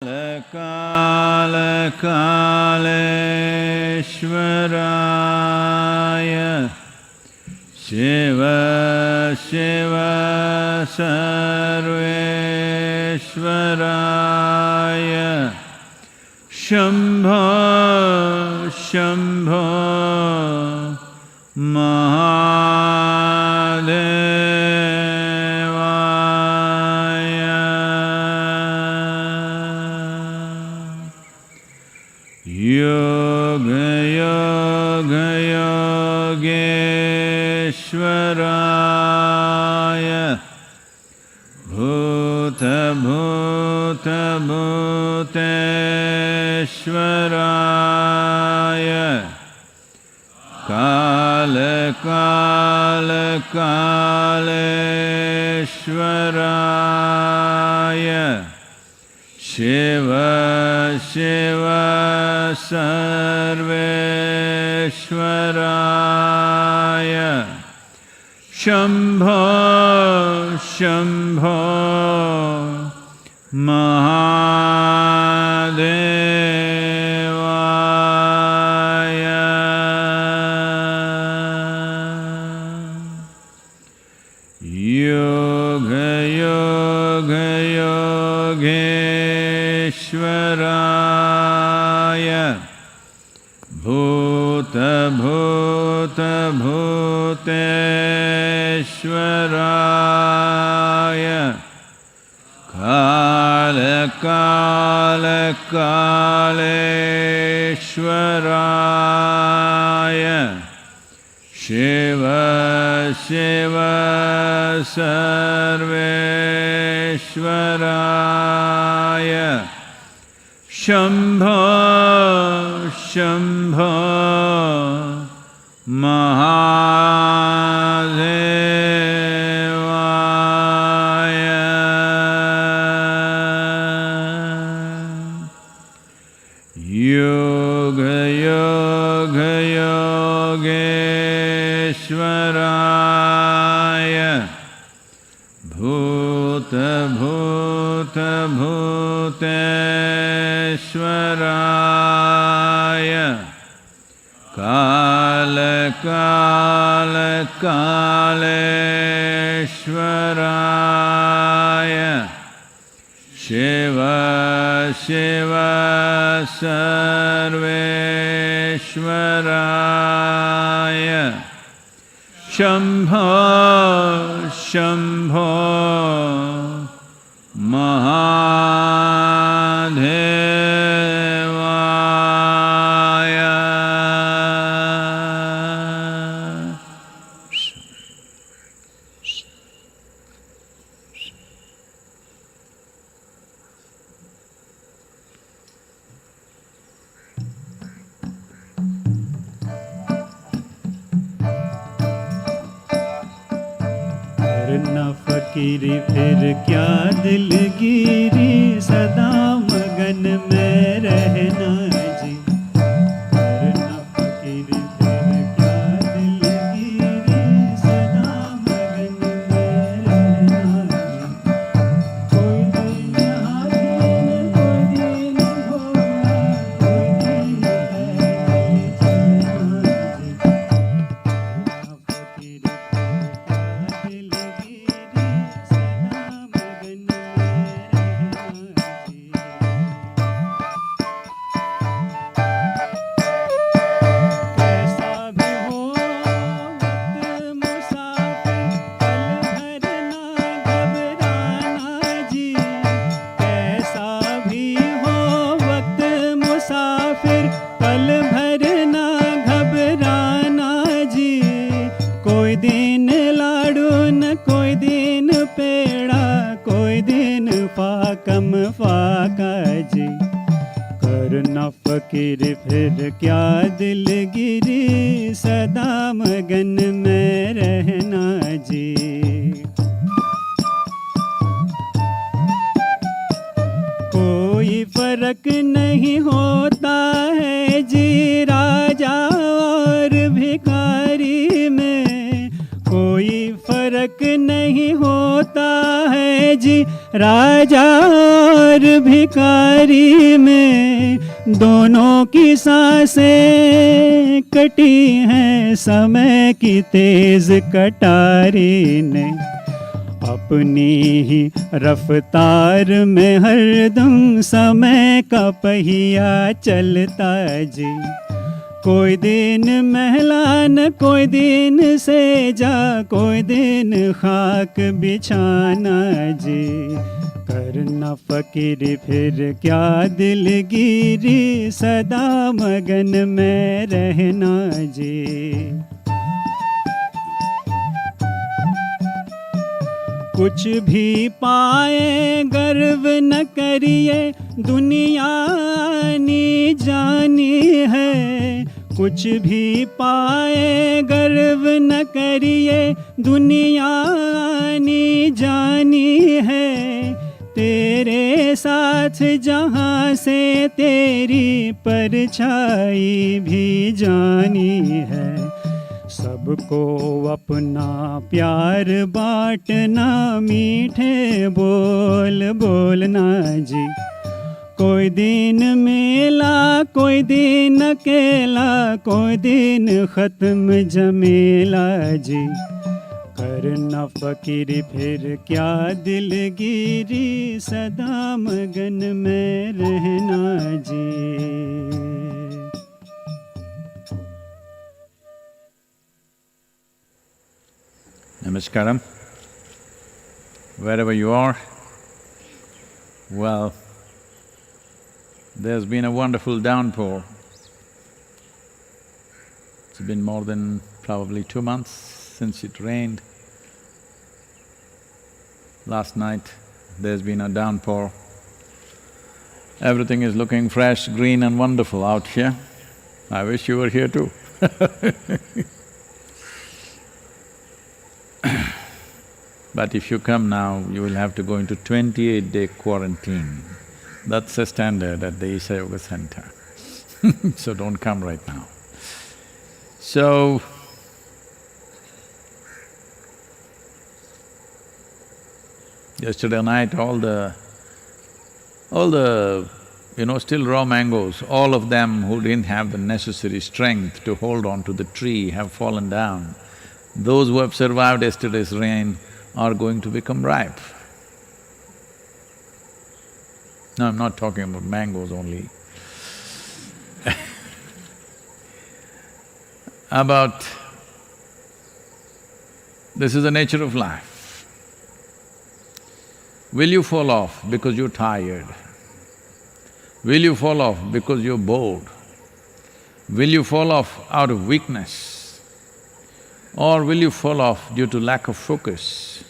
काल कालेश्वराय Shiv Shiv सर्वेश्वराय Shambho Shambho Yogeshwaraya Bhuta-bhuta-bhuteshwaraya Kala-kala-kaleshwaraya Shiva Shiva Sarveshwaraya Shambho Shambho Mahadevaya Yoga Yoga Yogeshwaraya Bhuta-bhuta-bhuteshwaraya Kala-kala-kaleshwaraya Shiva Shiva Sarveshwaraya Shambho Shambho Mahadevaya Yoga Yoga Yogeshwaraya Bhuta-bhuta-bhuteshwaraya Kala-kala-kaleshwaraya Shiva Shiva Sarveshwaraya Shambho Shambho Mahadevaya करना फकीरी फिर क्या दिलगिरी सदा मगन में रहना जी करना फकीरी फिर क्या दिलगिरी सदा मगन में रहना जी कोई दिन हाथीन कोई दिन घोड़ा कोई दिन पैदल चलना जी करना फकीरी फिर क्या कोई दिन लाडू न कोई दिन पेड़ा कोई दिन फाकम फाका जी करना फकीर फिर क्या दिलगिरी सदा मगन में रहना जी कोई फर्क नहीं होता है जी राजा और भिखारी में कोई फर्क नहीं होता है जी राजा और भिखारी में दोनों की सांसें कटी हैं समय की तेज कटारी ने। अपनी ही रफ्तार में हरदम समय का पहिया चलता जी। कोई दिन महलान कोई दिन सेजा, कोई दिन खाक बिछाना जी। करना फकीरी फिर क्या दिलगिरी, सदा मगन में रहना जी। कुछ भी पाए गर्व न करिए, दुनिया आनी जानी है। कुछ भी पाए गर्व न करिए, दुनिया आनी जानी है। तेरे साथ जहाँ से तेरी परछाई भी जानी है। सबको अपना प्यार बांटना, मीठे बोल बोलना जी। कोई दिन मेला कोई दिन अकेला, कोई दिन खत्म जमेला जी। करना फकीरी फिर क्या दिलगिरी, सदा मगन में रहना जी। Namaskaram. Wherever you are, well, there's been a wonderful downpour. It's been more than probably 2 months since it rained. Last night, there's been a downpour. Everything is looking fresh, green and wonderful out here. I wish you were here too. But if you come now, you will have to go into 28-day quarantine. That's the standard at the Isha Yoga Center. So don't come right now. So, yesterday night all the still raw mangoes, all of them who didn't have the necessary strength to hold on to the tree have fallen down. Those who have survived yesterday's rain are going to become ripe. No, I'm not talking about mangoes only. This is the nature of life. Will you fall off because you're tired? Will you fall off because you're bored? Will you fall off out of weakness? Or will you fall off due to lack of focus?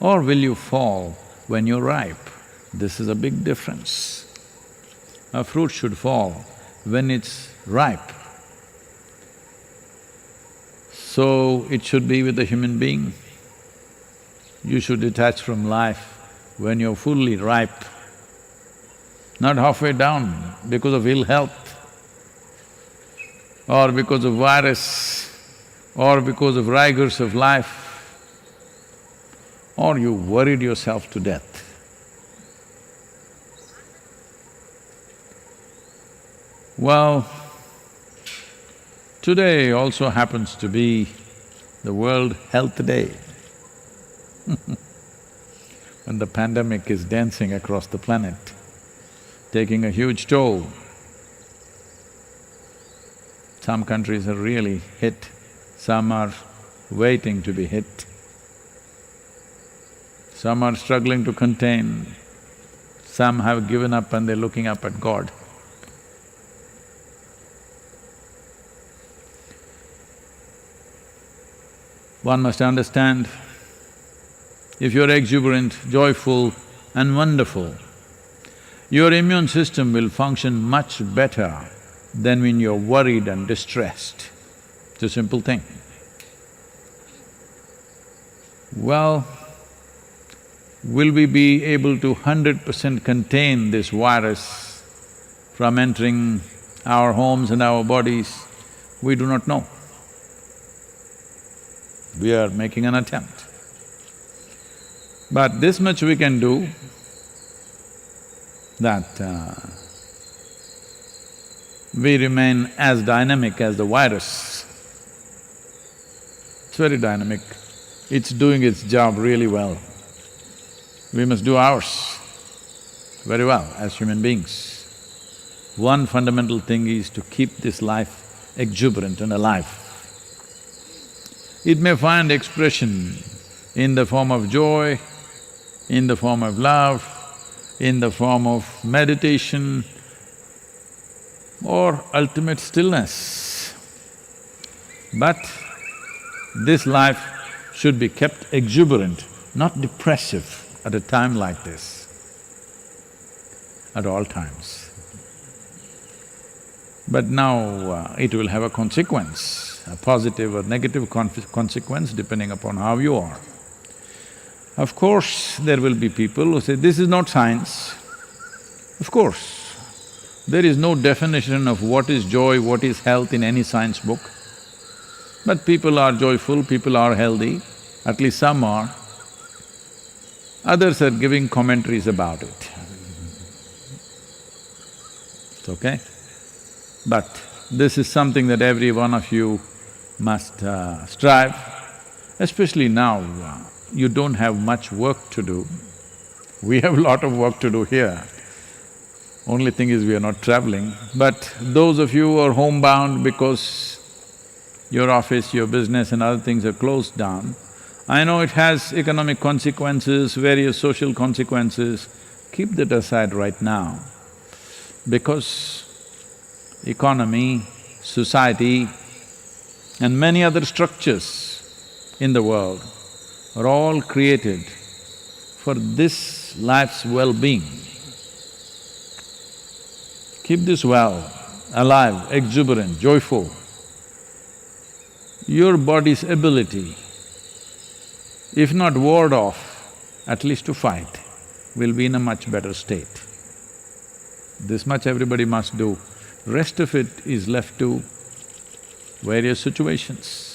Or will you fall when you're ripe? This is a big difference. A fruit should fall when it's ripe. So, it should be with the human being. You should detach from life when you're fully ripe, not halfway down because of ill health, or because of virus, or because of rigors of life, or you worried yourself to death. Well, today also happens to be the World Health Day. When the pandemic is dancing across the planet, taking a huge toll. Some countries are really hit, some are waiting to be hit. Some are struggling to contain, some have given up and they're looking up at God. One must understand, if you're exuberant, joyful and wonderful, your immune system will function much better than when you're worried and distressed. It's a simple thing. Well, will we be able to 100% contain this virus from entering our homes and our bodies? We do not know. We are making an attempt. But this much we can do that we remain as dynamic as the virus. It's very dynamic. It's doing its job really well. We must do ours very well as human beings. One fundamental thing is to keep this life exuberant and alive. It may find expression in the form of joy, in the form of love, in the form of meditation, or ultimate stillness. But this life should be kept exuberant, not depressive at a time like this, at all times. But now it will have a consequence, a positive or negative consequence depending upon how you are. Of course, there will be people who say, this is not science. Of course, there is no definition of what is joy, what is health in any science book. But people are joyful, people are healthy, at least some are. Others are giving commentaries about it. It's okay? But this is something that every one of you must strive, especially now. You don't have much work to do. We have a lot of work to do here. Only thing is we are not traveling. But those of you who are homebound because your office, your business and other things are closed down, I know it has economic consequences, various social consequences. Keep that aside right now, because economy, society and many other structures in the world are all created for this life's well-being. Keep this well, alive, exuberant, joyful. Your body's ability, if not ward off, at least to fight, will be in a much better state. This much everybody must do. Rest of it is left to various situations.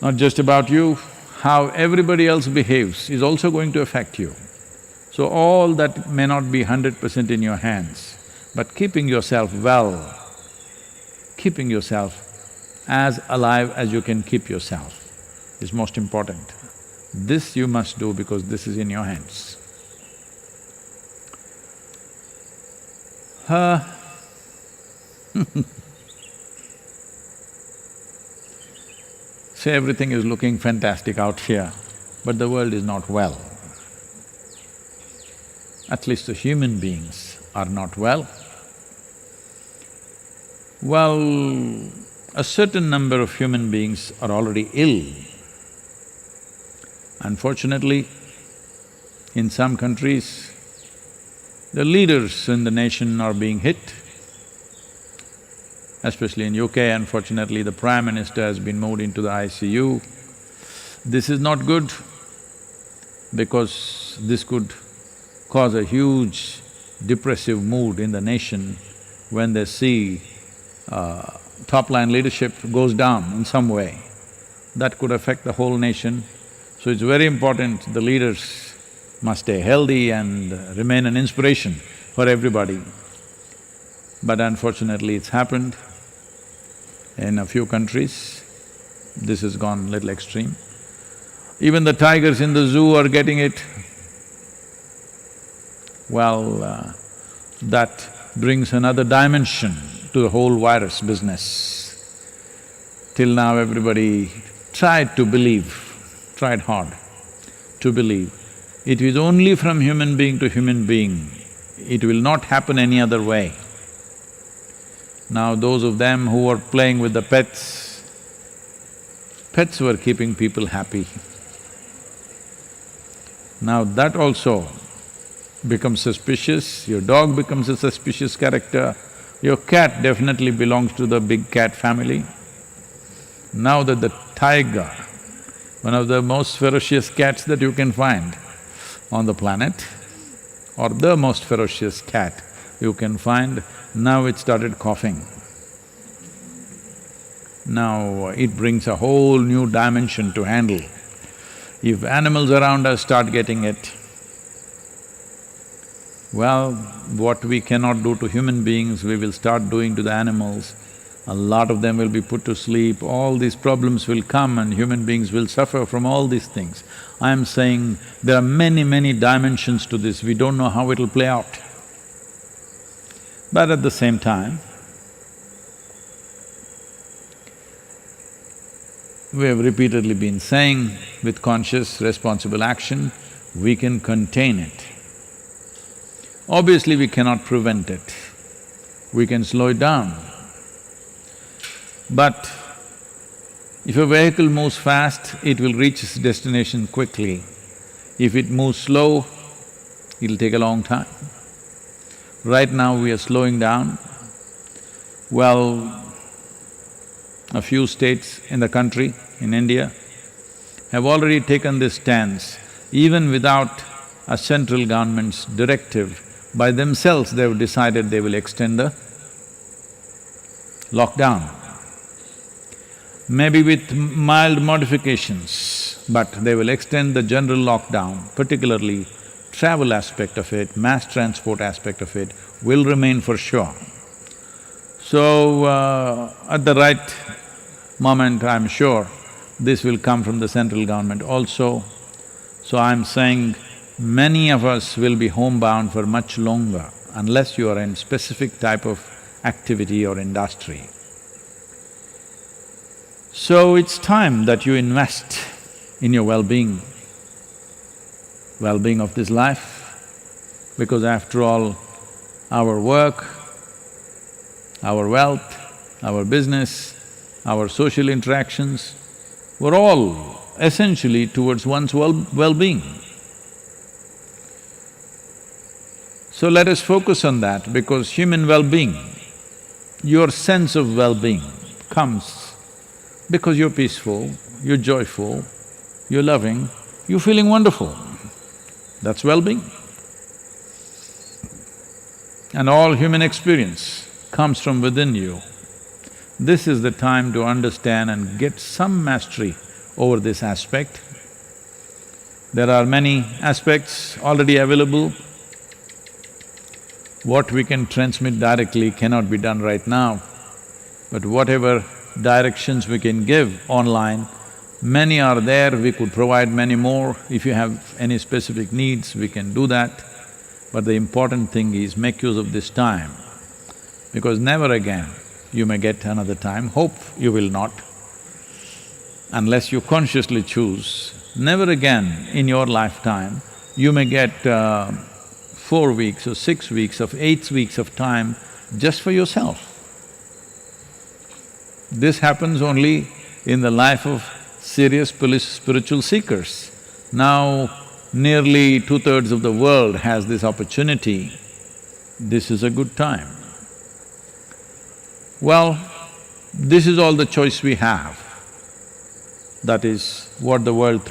Not just about you, how everybody else behaves is also going to affect you. So all that may not be 100% in your hands, but keeping yourself well, keeping yourself as alive as you can keep yourself is most important. This you must do because this is in your hands. Say everything is looking fantastic out here, but the world is not well. At least the human beings are not well. Well, a certain number of human beings are already ill. Unfortunately, in some countries, the leaders in the nation are being hit. Especially in UK, unfortunately, the Prime Minister has been moved into the ICU. This is not good because this could cause a huge depressive mood in the nation when they see top-line leadership goes down in some way. That could affect the whole nation. So it's very important the leaders must stay healthy and remain an inspiration for everybody. But unfortunately, it's happened in a few countries. This has gone little extreme. Even the tigers in the zoo are getting it. Well, that brings another dimension to the whole virus business. Till now everybody tried to believe, tried hard to believe. It is only from human being to human being, it will not happen any other way. Now those of them who were playing with the pets, pets were keeping people happy. Now that also becomes suspicious, your dog becomes a suspicious character, your cat definitely belongs to the big cat family. Now that the tiger, one of the most ferocious cats that you can find on the planet, or the most ferocious cat you can find, now it started coughing. Now it brings a whole new dimension to handle. If animals around us start getting it, well, what we cannot do to human beings, we will start doing to the animals. A lot of them will be put to sleep, all these problems will come and human beings will suffer from all these things. I am saying there are many, many dimensions to this, we don't know how it'll play out. But at the same time, we have repeatedly been saying, with conscious, responsible action, we can contain it. Obviously, we cannot prevent it, we can slow it down. But if a vehicle moves fast, it will reach its destination quickly. If it moves slow, it'll take a long time. Right now we are slowing down. Well, a few states in the country, in India, have already taken this stance. Even without a central government's directive, by themselves they've decided they will extend the lockdown. Maybe with mild modifications, but they will extend the general lockdown, particularly travel aspect of it, mass transport aspect of it will remain for sure. So, at the right moment, I'm sure, this will come from the central government also. So I'm saying many of us will be homebound for much longer unless you are in specific type of activity or industry. So it's time that you invest in your well-being of this life, because after all, our work, our wealth, our business, our social interactions were all essentially towards one's well-being. So let us focus on that, because human well-being, your sense of well-being comes because you're peaceful, you're joyful, you're loving, you're feeling wonderful. That's well-being. And all human experience comes from within you. This is the time to understand and get some mastery over this aspect. There are many aspects already available. What we can transmit directly cannot be done right now, but whatever directions we can give online, many are there, we could provide many more. If you have any specific needs, we can do that. But the important thing is make use of this time, because never again you may get another time, hope you will not, unless you consciously choose. Never again in your lifetime you may get 4 weeks or 6 weeks or 8 weeks of time just for yourself. This happens only in the life of serious spiritual seekers. Now, nearly 2/3 of the world has this opportunity. This is a good time. Well, this is all the choice we have. That is, what the world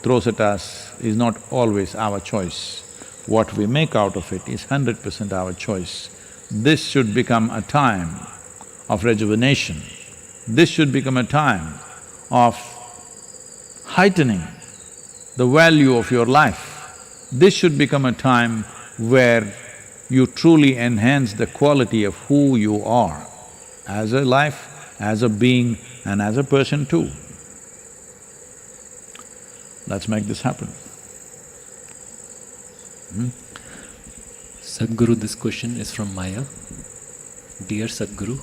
throws at us is not always our choice. What we make out of it is 100% our choice. This should become a time of rejuvenation. This should become a time of heightening the value of your life. This should become a time where you truly enhance the quality of who you are as a life, as a being and as a person too. Let's make this happen. Sadhguru, this question is from Maya. Dear Sadhguru,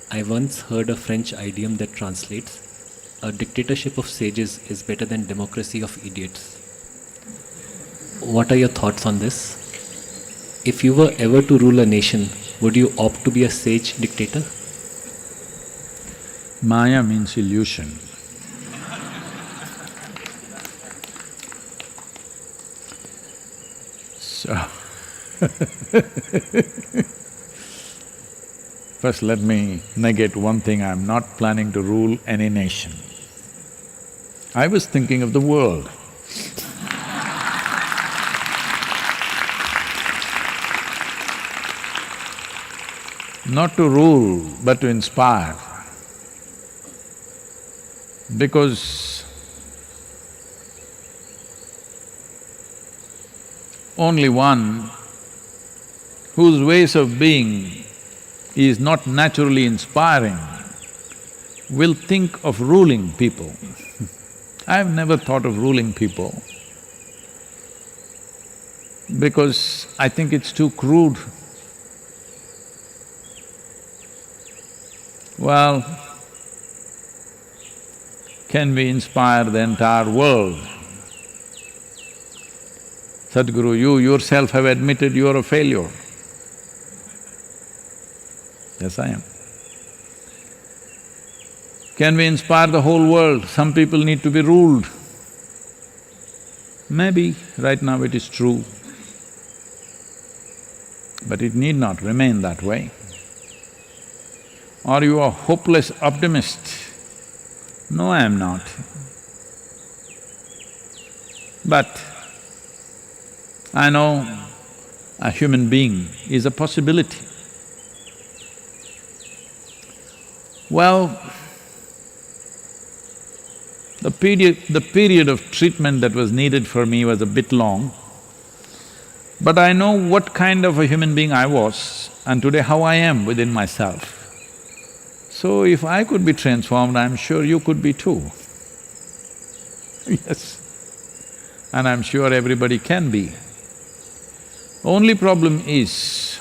I once heard a French idiom that translates, "A dictatorship of sages is better than democracy of idiots." What are your thoughts on this? If you were ever to rule a nation, would you opt to be a sage dictator? Maya means illusion. So first let me negate one thing, I'm not planning to rule any nation. I was thinking of the world. Not to rule, but to inspire. Because only one whose ways of being is not naturally inspiring will think of ruling people. I've never thought of ruling people because I think it's too crude. Well, can we inspire the entire world? Sadhguru, you yourself have admitted you are a failure. Yes, I am. Can we inspire the whole world? Some people need to be ruled. Maybe right now it is true, but it need not remain that way. Are you a hopeless optimist? No, I am not. But I know a human being is a possibility. Well, the period of treatment that was needed for me was a bit long, but I know what kind of a human being I was and today how I am within myself. So if I could be transformed, I'm sure you could be too. Yes. And I'm sure everybody can be. Only problem is,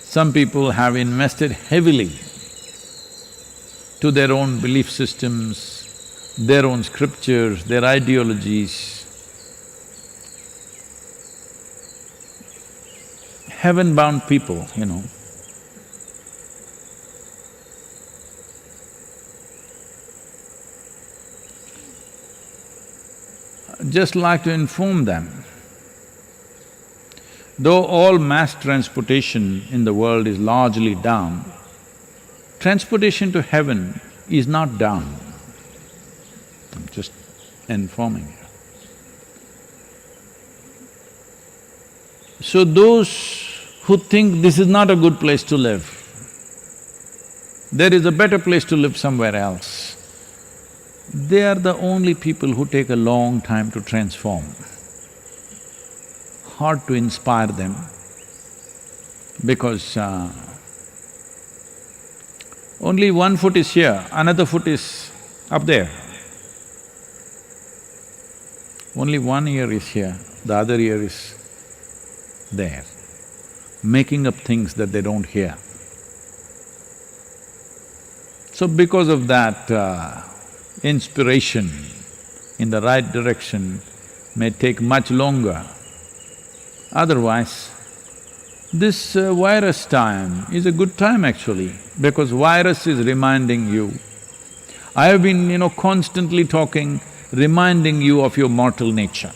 some people have invested heavily to their own belief systems, their own scriptures, their ideologies. Heaven-bound people, you know. Just like to inform them, though all mass transportation in the world is largely down, transportation to heaven is not down. I'm just informing you. So those who think this is not a good place to live, there is a better place to live somewhere else, they are the only people who take a long time to transform. Hard to inspire them because only one foot is here, another foot is up there. Only one ear is here, the other ear is there, making up things that they don't hear. So because of that, inspiration in the right direction may take much longer. Otherwise, this virus time is a good time actually, because virus is reminding you. I have been, constantly talking, reminding you of your mortal nature.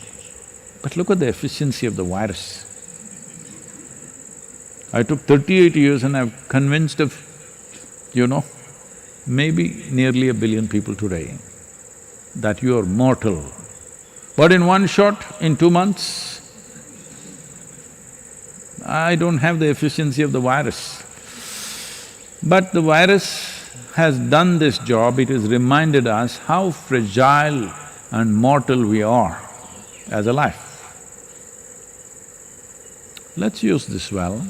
But look at the efficiency of the virus. I took 38 years and I've convinced of, maybe nearly 1 billion people today that you are mortal. But in one shot, in 2 months, I don't have the efficiency of the virus. But the virus has done this job, it has reminded us how fragile and mortal we are as a life. Let's use this well,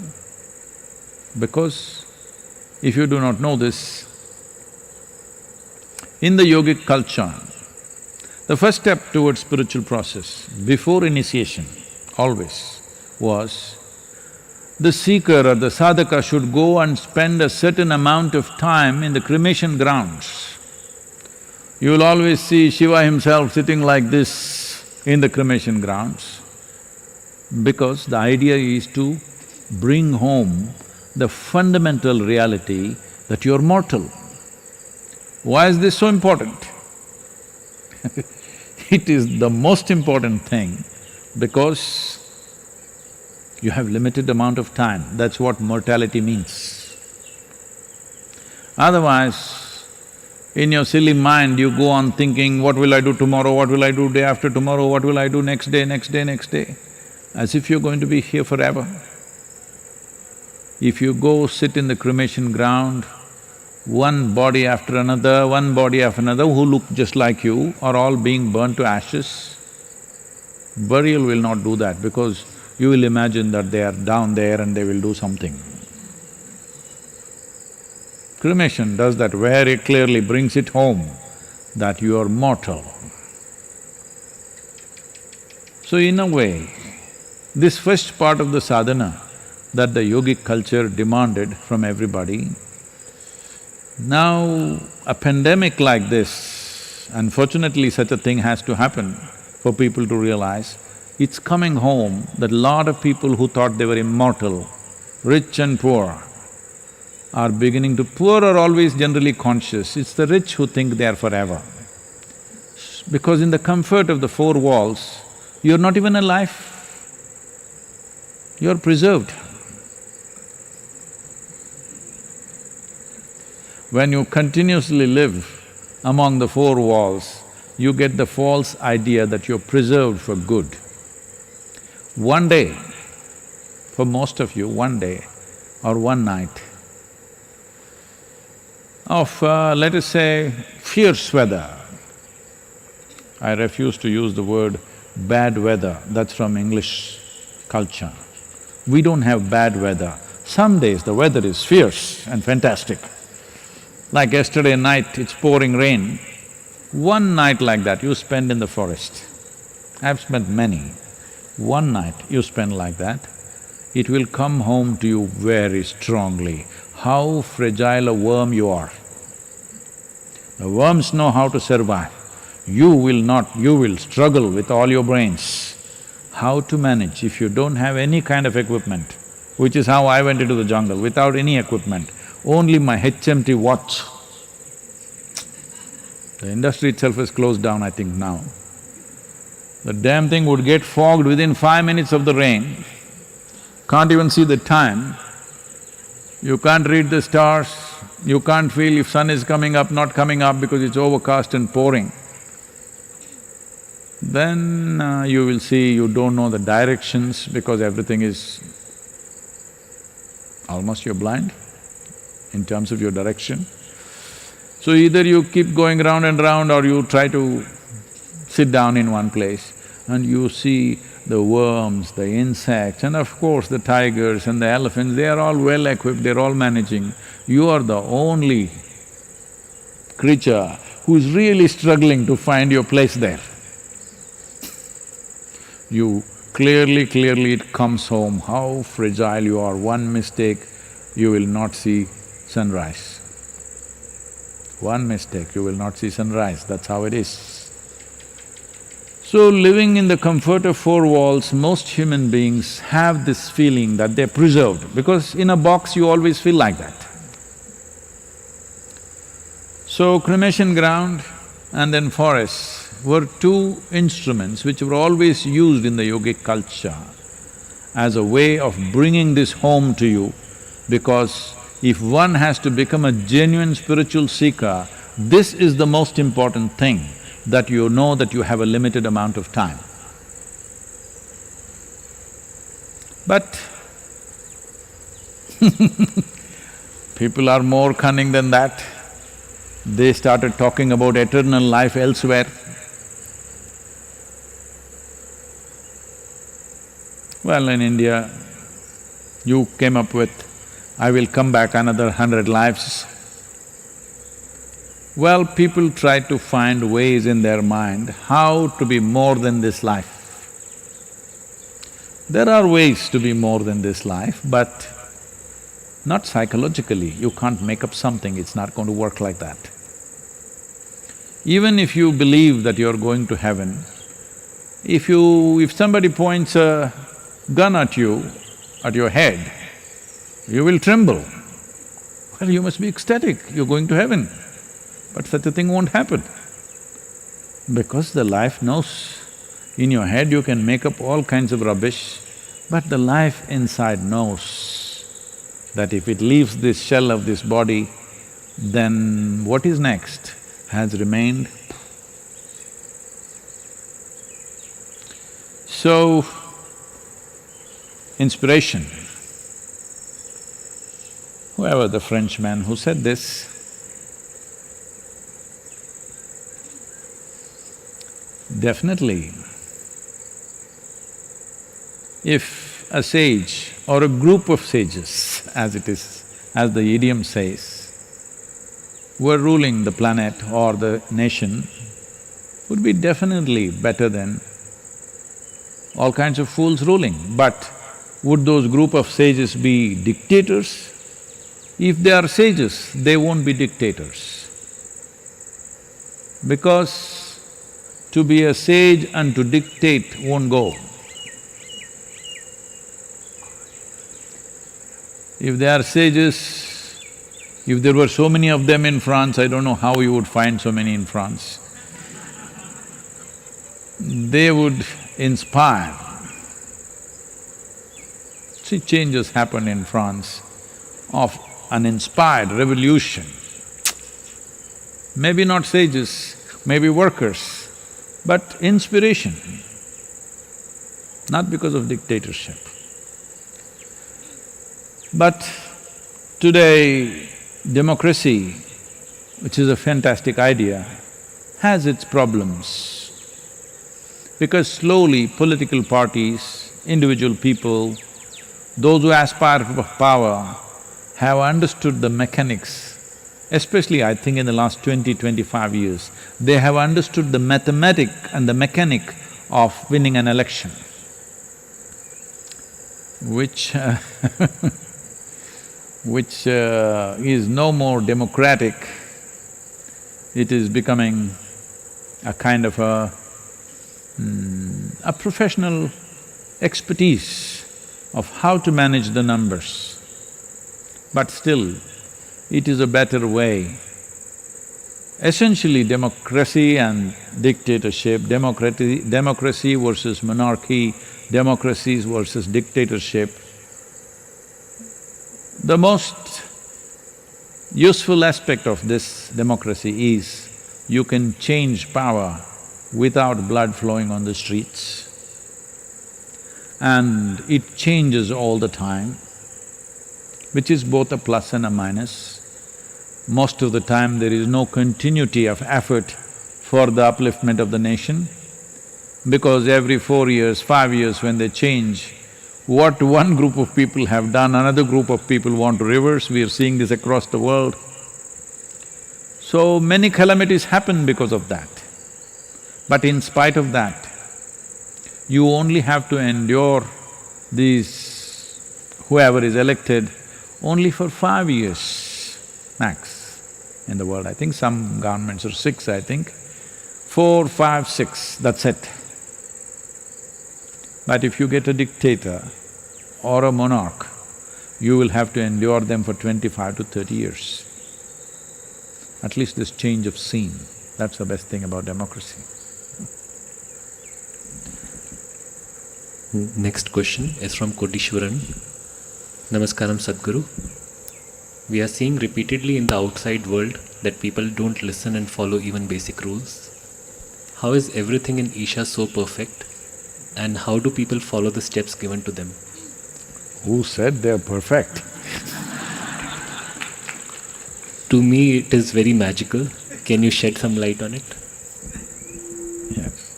because if you do not know this, in the yogic culture, the first step towards spiritual process, before initiation, always, was the seeker or the sadhaka should go and spend a certain amount of time in the cremation grounds. You will always see Shiva himself sitting like this in the cremation grounds, because the idea is to bring home the fundamental reality that you're mortal. Why is this so important? It is the most important thing because you have limited amount of time, that's what mortality means. Otherwise, in your silly mind you go on thinking, what will I do tomorrow, what will I do day after tomorrow, what will I do next day, next day, next day, as if you're going to be here forever. If you go sit in the cremation ground, one body after another, one body after another who look just like you are all being burnt to ashes. Burial will not do that because you will imagine that they are down there and they will do something. Cremation does that very clearly, brings it home that you are mortal. So in a way, this first part of the sadhana that the yogic culture demanded from everybody, now a pandemic like this, unfortunately such a thing has to happen for people to realize, it's coming home that a lot of people who thought they were immortal, rich and poor, are beginning to… Poor are always generally conscious, it's the rich who think they are forever. Because in the comfort of the four walls, you're not even alive, you're preserved. When you continuously live among the four walls, you get the false idea that you're preserved for good. One day, for most of you, one day or one night of, let us say, fierce weather. I refuse to use the word bad weather, that's from English culture. We don't have bad weather. Some days the weather is fierce and fantastic. Like yesterday night, it's pouring rain. One night like that you spend in the forest. I've spent many. One night you spend like that, it will come home to you very strongly how fragile a worm you are. The worms know how to survive. You will not, you will struggle with all your brains how to manage if you don't have any kind of equipment, which is how I went into the jungle, without any equipment, only my HMT watch. The industry itself is closed down, I think now. The damn thing would get fogged within 5 minutes of the rain, can't even see the time, you can't read the stars, you can't feel if sun is coming up, not coming up because it's overcast and pouring. Then you will see you don't know the directions because everything is… almost you're blind in terms of your direction. So either you keep going round and round or you try to sit down in one place and you see the worms, the insects and of course the tigers and the elephants, they are all well equipped, they're all managing. You are the only creature who's really struggling to find your place there. You clearly it comes home how fragile you are. One mistake, you will not see sunrise. One mistake, you will not see sunrise, that's how it is. So living in the comfort of four walls, most human beings have this feeling that they're preserved, because in a box you always feel like that. So cremation ground and then forests were two instruments which were always used in the yogic culture as a way of bringing this home to you, because if one has to become a genuine spiritual seeker, this is the most important thing, that you know that you have a limited amount of time. But people are more cunning than that. They started talking about eternal life elsewhere. Well, in India, you came up with, I will come back another 100 lives. Well, people try to find ways in their mind how to be more than this life. There are ways to be more than this life, but not psychologically. You can't make up something, it's not going to work like that. Even if you believe that you're going to heaven, if somebody points a gun at you, at your head, you will tremble. Well, you must be ecstatic, you're going to heaven. But such a thing won't happen, because the life knows. In your head you can make up all kinds of rubbish, but the life inside knows that if it leaves this shell of this body, then what is next has remained. So, inspiration. Whoever the Frenchman who said this, definitely if a sage or a group of sages, as it is, as the idiom says, were ruling the planet or the nation, would be definitely better than all kinds of fools ruling. But would those group of sages be dictators? If they are sages, they won't be dictators. Because to be a sage and to dictate won't go. If they are sages, if there were so many of them in France, I don't know how you would find so many in France. They would inspire. See, changes happen in France of an inspired revolution. Maybe not sages, maybe workers, but inspiration, not because of dictatorship. But today, democracy, which is a fantastic idea, has its problems. Because slowly political parties, individual people, those who aspire for power have understood the mechanics, especially I think in the last 20-25 years, they have understood the mathematic and the mechanic of winning an election, which which is no more democratic. It is becoming a kind of a professional expertise of how to manage the numbers. But still, it is a better way. Essentially, democracy and dictatorship, democracy versus monarchy, democracies versus dictatorship. The most useful aspect of this democracy is you can change power without blood flowing on the streets. And it changes all the time, which is both a plus and a minus. Most of the time there is no continuity of effort for the upliftment of the nation, because every 4 years, 5 years when they change, what one group of people have done, another group of people want to reverse. We are seeing this across the world. So many calamities happen because of that. But in spite of that, you only have to endure these… whoever is elected only for 5 years max in the world. I think some governments are 6, I think. 4, 5, 6, that's it. But if you get a dictator or a monarch, you will have to endure them for 25 to 30 years. At least this change of scene, that's the best thing about democracy. Next question is from Kodishwaran. Namaskaram Sadhguru. We are seeing repeatedly in the outside world that people don't listen and follow even basic rules. How is everything in Isha so perfect? And how do people follow the steps given to them? Who said they're perfect? To me, it is very magical. Can you shed some light on it? Yes.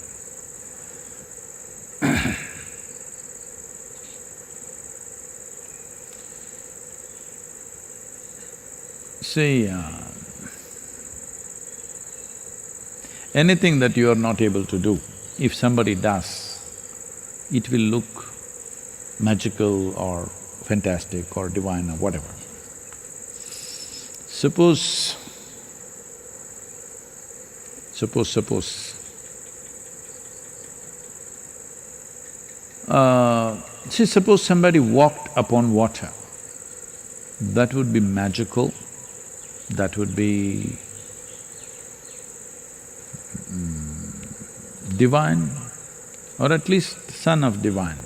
See, anything that you are not able to do, if somebody does, it will look magical or fantastic or divine or whatever. Suppose somebody walked upon water, that would be magical, that would be divine, or at least son of divine.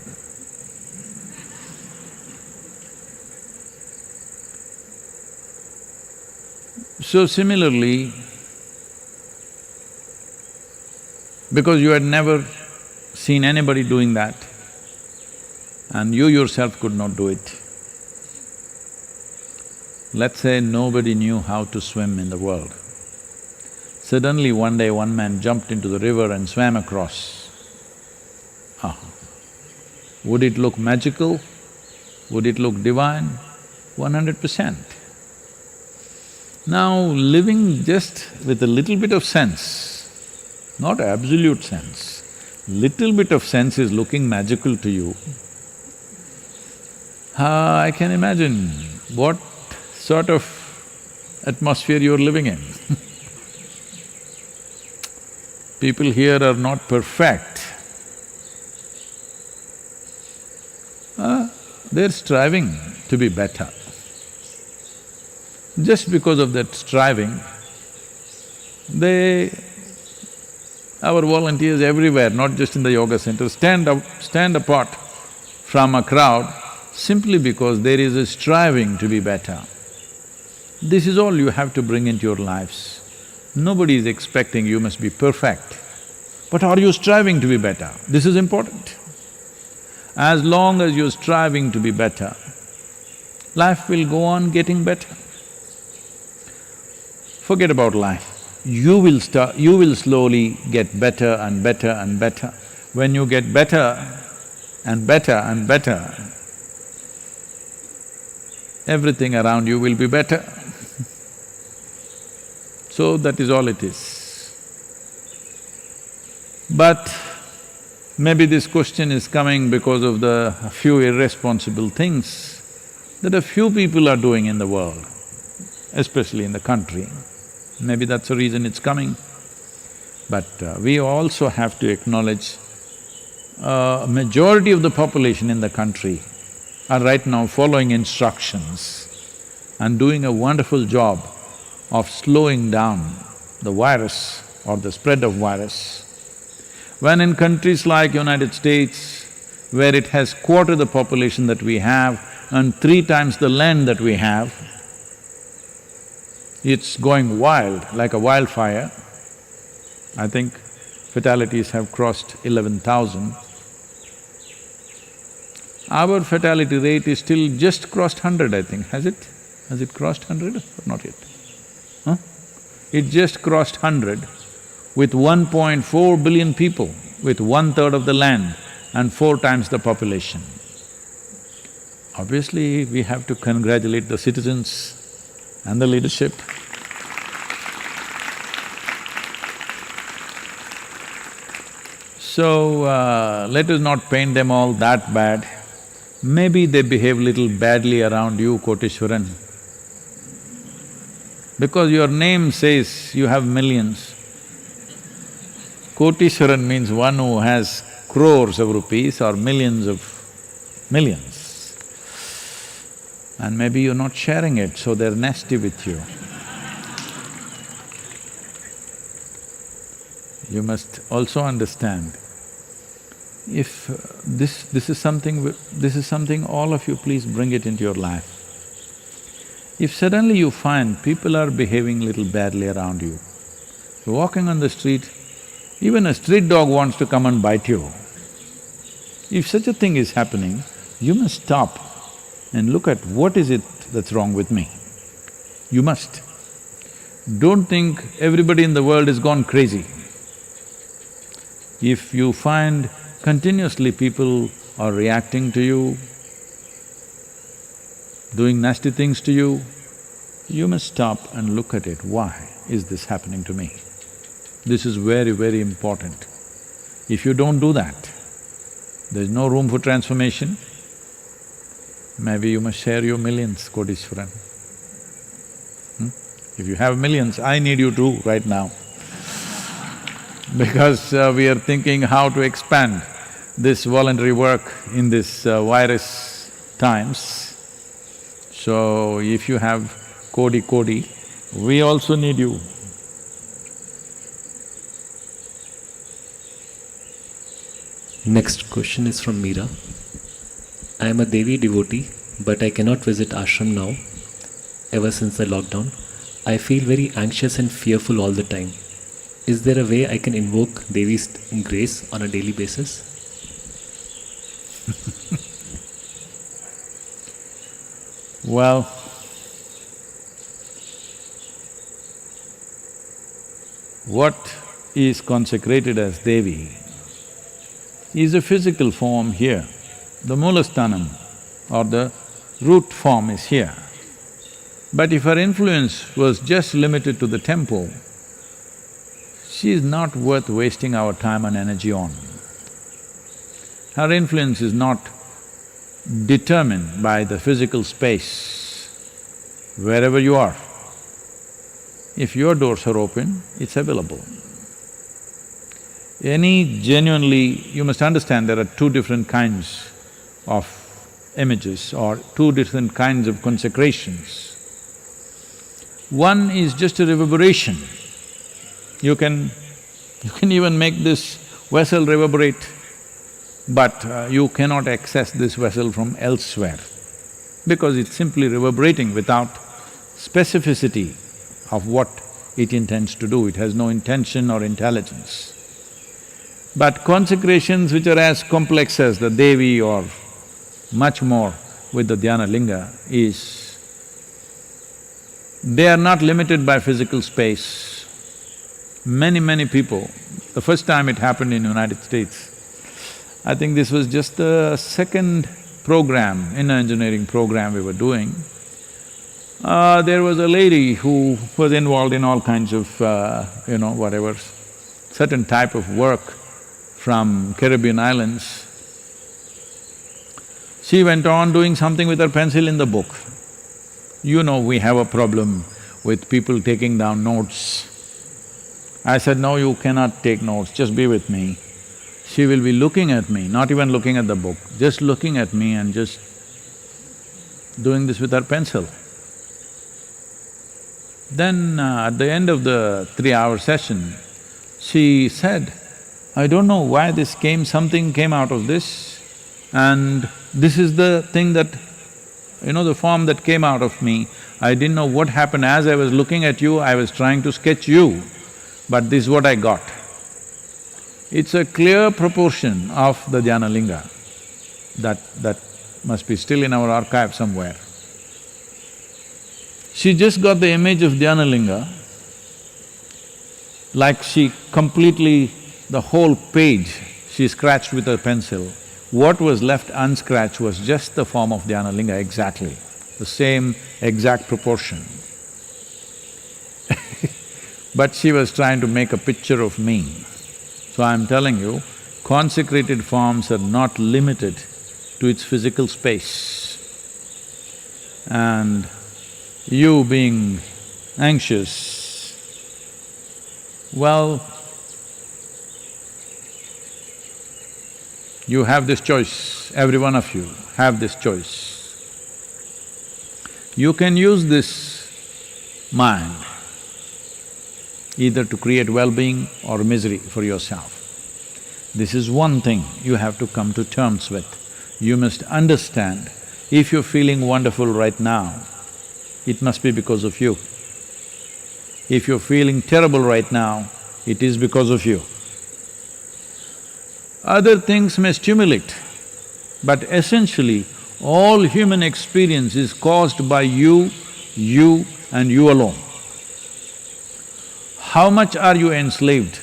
So similarly, because you had never seen anybody doing that and you yourself could not do it, let's say nobody knew how to swim in the world. Suddenly one day one man jumped into the river and swam across. Would it look magical? Would it look divine? 100%. Now, living just with a little bit of sense, not absolute sense, little bit of sense is looking magical to you. I can imagine what sort of atmosphere you're living in. People here are not perfect. They're striving to be better. Just because of that striving, our volunteers everywhere, not just in the yoga center, stand apart from a crowd simply because there is a striving to be better. This is all you have to bring into your lives. Nobody is expecting you must be perfect, but are you striving to be better? This is important. As long as you're striving to be better, life will go on getting better. Forget about life. You will slowly get better and better and better. When you get better and better and better, everything around you will be better. So that is all it is. But maybe this question is coming because of the few irresponsible things that a few people are doing in the world, especially in the country. Maybe that's the reason it's coming. But we also have to acknowledge majority of the population in the country are right now following instructions and doing a wonderful job of slowing down the virus or the spread of virus. When in countries like United States, where it has quarter the population that we have and 3 times the land that we have, it's going wild, like a wildfire. I think fatalities have crossed 11,000. Our fatality rate is still just crossed 100, I think, has it? Has it crossed 100 or not yet? Huh? It just crossed 100 with 1.4 billion people, with 1/3 of the land and 4 times the population. Obviously, we have to congratulate the citizens and the leadership. So, let us not paint them all that bad. Maybe they behave little badly around you, Koteshwaran. Because your name says you have millions. Koteshwaran means one who has crores of rupees or millions of millions. And maybe you're not sharing it, so they're nasty with you. You must also understand, if this is something all of you please bring it into your life. If suddenly you find people are behaving little badly around you, you're walking on the street, even a street dog wants to come and bite you. If such a thing is happening, you must stop and look at what is it that's wrong with me. You must. Don't think everybody in the world has gone crazy. If you find continuously people are reacting to you, doing nasty things to you, you must stop and look at it. Why is this happening to me? This is very, very important. If you don't do that, there's no room for transformation. Maybe you must share your millions, Koteshwaran. If you have millions, I need you too right now. Because we are thinking how to expand this voluntary work in this virus times. So if you have kodi, we also need you. Next question is from Meera. I am a Devi devotee, but I cannot visit ashram now, ever since the lockdown. I feel very anxious and fearful all the time. Is there a way I can invoke Devi's grace on a daily basis? Well, what is consecrated as Devi is a physical form here The Mulasthanam or the root form is here. But if her influence was just limited to the temple, she is not worth wasting our time and energy on. Her influence is not determined by the physical space. Wherever you are, if your doors are open, it's available. You must understand there are two different kinds of images or two different kinds of consecrations. One is just a reverberation. You can even make this vessel reverberate, but you cannot access this vessel from elsewhere because it's simply reverberating without specificity of what it intends to do. It has no intention or intelligence. But consecrations which are as complex as the Devi or much more with the Dhyana Linga they are not limited by physical space. Many people, the first time it happened in United States, I think this was just the second program, inner engineering program we were doing. There was a lady who was involved in all kinds of, whatever, certain type of work from Caribbean islands. She went on doing something with her pencil in the book. You know, we have a problem with people taking down notes. I said, no, you cannot take notes, just be with me. She will be looking at me, not even looking at the book, just looking at me and just doing this with her pencil. Then at the end of the 3-hour session, she said, I don't know why this came, something came out of this and this is the thing that, the form that came out of me. I didn't know what happened. As I was looking at you, I was trying to sketch you, but this is what I got. It's a clear proportion of the Dhyana Linga that must be still in our archive somewhere. She just got the image of Dhyana Linga, like she completely… the whole page she scratched with her pencil. What was left unscratched was just the form of Dhyana Linga exactly, the same exact proportion. But she was trying to make a picture of me. So I'm telling you, consecrated forms are not limited to its physical space. And you being anxious, well, you have this choice, every one of you have this choice. You can use this mind either to create well-being or misery for yourself. This is one thing you have to come to terms with. You must understand, if you're feeling wonderful right now, it must be because of you. If you're feeling terrible right now, it is because of you. Other things may stimulate, but essentially, all human experience is caused by you and you alone. How much are you enslaved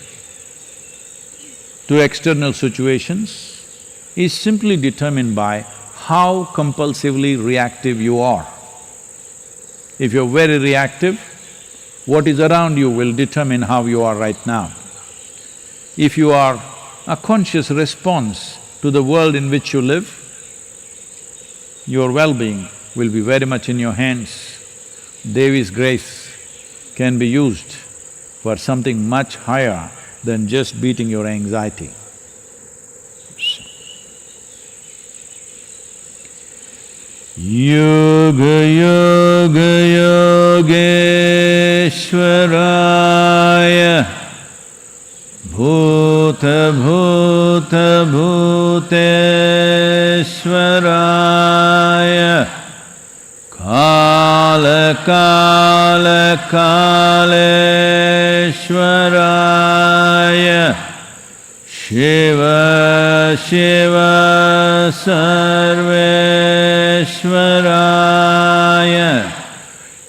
to external situations is simply determined by how compulsively reactive you are. If you're very reactive, what is around you will determine how you are right now. If you are a conscious response to the world in which you live, your well-being will be very much in your hands. Devi's grace can be used for something much higher than just beating your anxiety. Yoga Yoga Yogeshwaraya Bhuta Bhuta Bhuteshwaraya Kala Kala Kaleshwaraya Shiva Shiva Sarveshwaraya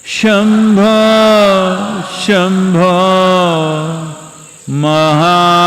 Shambho Shambho Mahadeva